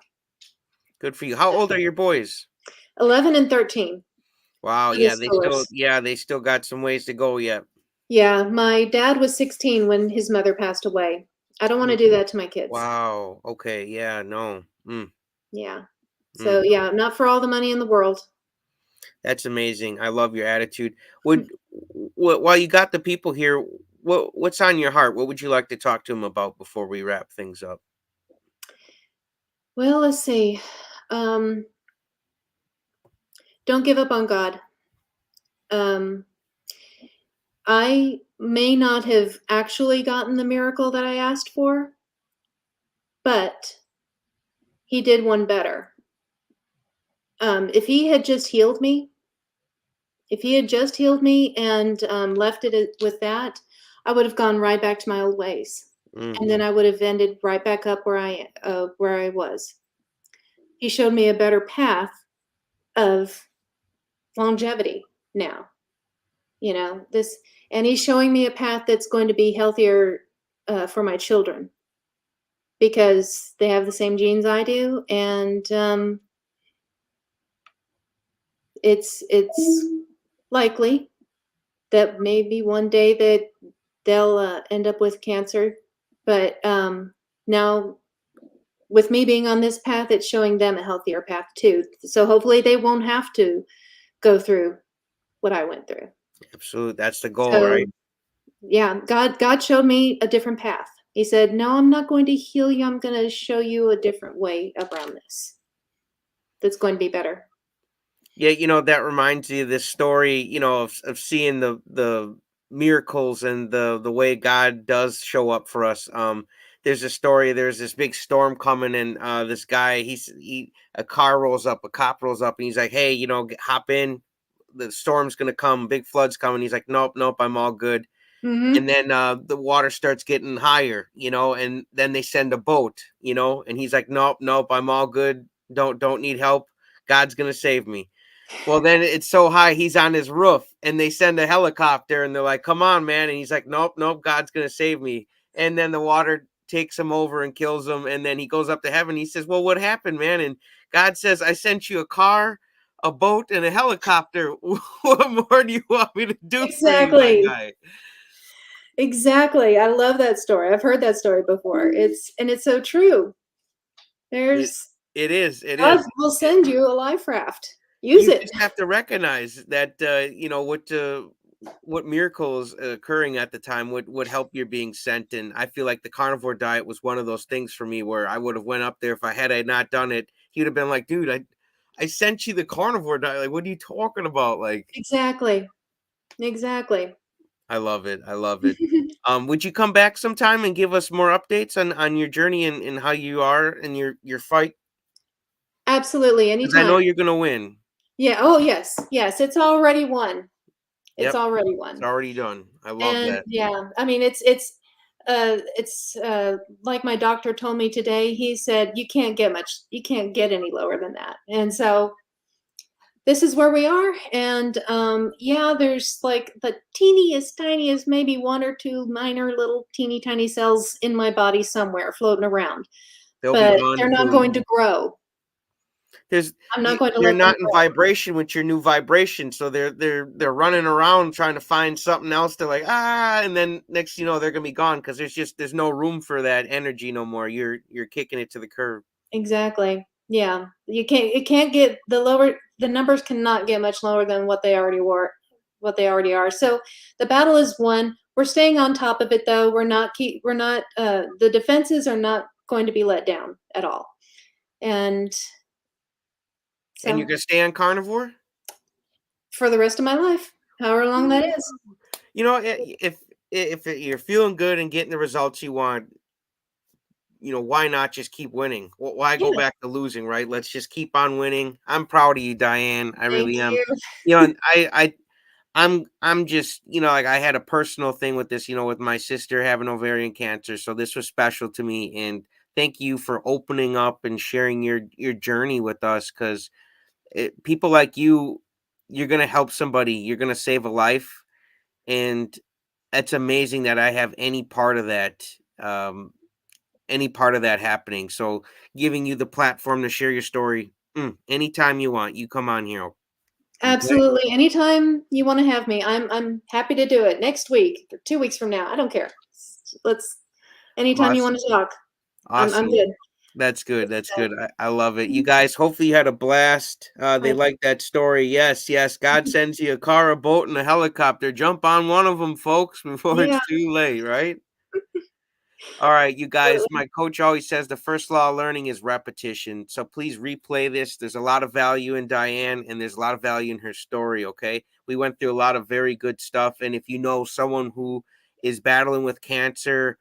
good for you. How old are your boys?
11 and 13.
Wow,
Middle
yeah,
schoolers.
they still got some ways to go yet.
Yeah, my dad was 16 when his mother passed away. I don't want to
Mm,
do that to my kids.
wow. Okay. Yeah. No.
Yeah. So,
Mm.
yeah, not for all the money in the world.
That's amazing. I love your attitude. While you got the people here, what's on your heart? What would you like to talk to them about before we wrap things up?
Well, let's see. Um, don't give up on God. Um, I may not have actually gotten the miracle that I asked for, but he did one better. If he had just healed me, if he had just healed me and left it with that, I would have gone right back to my old ways, and then
Hmm.
I would have ended right back up where I was. he showed me a better path of longevity now, this, and he's showing me a path that's going to be healthier for my children because they have the same genes I do, and it's likely that maybe one day that they'll end up with cancer, but now with me being on this path, it's showing them a healthier path too. So hopefully they won't have to go through what I went through.
Absolutely. That's the goal,
So
right?
yeah, God showed me a different path. He said, "No, I'm not going to heal you. I'm going to show you a different way around this. That's going to be better."
Yeah, that reminds you of this story, of seeing the miracles and the way God does show up for us. There's a story, there's this big storm coming, and this guy, a car rolls up, a cop rolls up, and he's like, "Hey, hop in. The storm's gonna come, big flood's coming." He's like, "Nope, nope, I'm all good." And
Mhm.
then the water starts getting higher, and then they send a boat, and he's like, "Nope, nope, I'm all good. Don't need help. God's gonna save me." Well, then it's so high, he's on his roof, and they send a helicopter, and they're like, "Come on, man!" And he's like, "Nope, nope, God's gonna save me." And then the water takes him over and kills him, and then he goes up to heaven. He says, "Well, what happened, man?" And God says, "I sent you a car, a boat, and a helicopter. What more do you want me to do for you, my
Exactly.
guy?"
Exactly. I love that story. I've heard that story before. It's so true.
It
There's
it is, it
God
is.
will send you a life raft. Use
You
it.
just have to recognize that, what miracles occurring at the time would help your being sent. And I feel like the carnivore diet was one of those things for me where I would have went up there. If I not done it, he would have been like, "Dude, I sent you the carnivore diet. Like, what are you talking about?" Like,
Exactly. Exactly.
I love it. I love it. Would you come back sometime and give us more updates on your journey and how you are in your fight?
Absolutely,
Because I know
anytime.
you're gonna win.
Yeah, oh, yes, yes, it's already won. It's
Yep,
already
it's
won.
already done. I love
And,
that.
yeah, I mean, like my doctor told me today, he said, you can't get any lower than that." And so, this is where we are, and, yeah, there's, like, the teeniest, tiniest, maybe 1 or 2 minor little teeny tiny cells in my body somewhere floating around,
They'll be
but
gone
they're not
soon.
going to grow.
There's
I'm not going to
you're
let them
not in
grow.
vibration with your new vibration, so they're running around trying to find something else. They're like, "Ah," and then next they're gonna be gone because there's no room for that energy no more. You're kicking it to the curb.
Exactly. Yeah. It can't get the numbers cannot get much lower than what they already are. So the battle is won. We're staying on top of it though. We're not the defenses are not going to be let down at all. And
And you're
so
gonna stay on carnivore?
for the rest of my life, however long that is.
If you're feeling good and getting the results you want, why not just keep winning? Why go
Yeah.
back to losing, right? Let's just keep on winning. I'm proud of you, Diane. I
Thank
really am.
you.
And I'm just, like I had a personal thing with this, with my sister having ovarian cancer. So this was special to me. And thank you for opening up and sharing your journey with us because people like you're gonna help somebody, you're gonna save a life. And it's amazing that I have um, any part of that happening. So giving you the platform to share your story, anytime you want, you come on here. Okay.
Absolutely. Anytime you want to have me, I'm happy to do it next week, 2 weeks from now. I don't care. Let's anytime you want
Awesome.
to talk. I'm
Awesome.
good.
That's good,
Let's
that's
go.
good. I love it. You
Mhm.
guys, hopefully you had a blast. They
I
like that story. Yes, yes, God sends you a car, a boat, and a helicopter. Jump on one of them, folks, before
Yeah,
it's too late, right? Alright, you guys,
absolutely.
my coach always says the first law of learning is repetition, so please replay this. There's a lot of value in Diane, and there's a lot of value in her story, okay? We went through a lot of very good stuff, and if you know someone who is battling with cancer,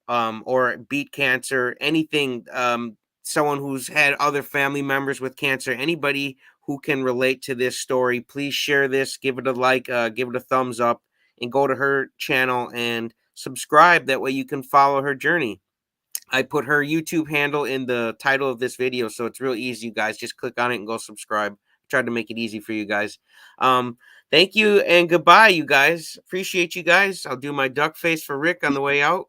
or beat cancer, anything, someone who's had other family members with cancer, anybody who can relate to this story, please share this, give it a like, give it a thumbs up, and go to her channel and subscribe. That way you can follow her journey. I put her YouTube handle in the title of this video, so it's real easy. You guys just click on it and go subscribe. Tried to make it easy for you guys. Um, Thank you and goodbye, you guys. Appreciate you guys. I'll do my duck face for Rick on the way out.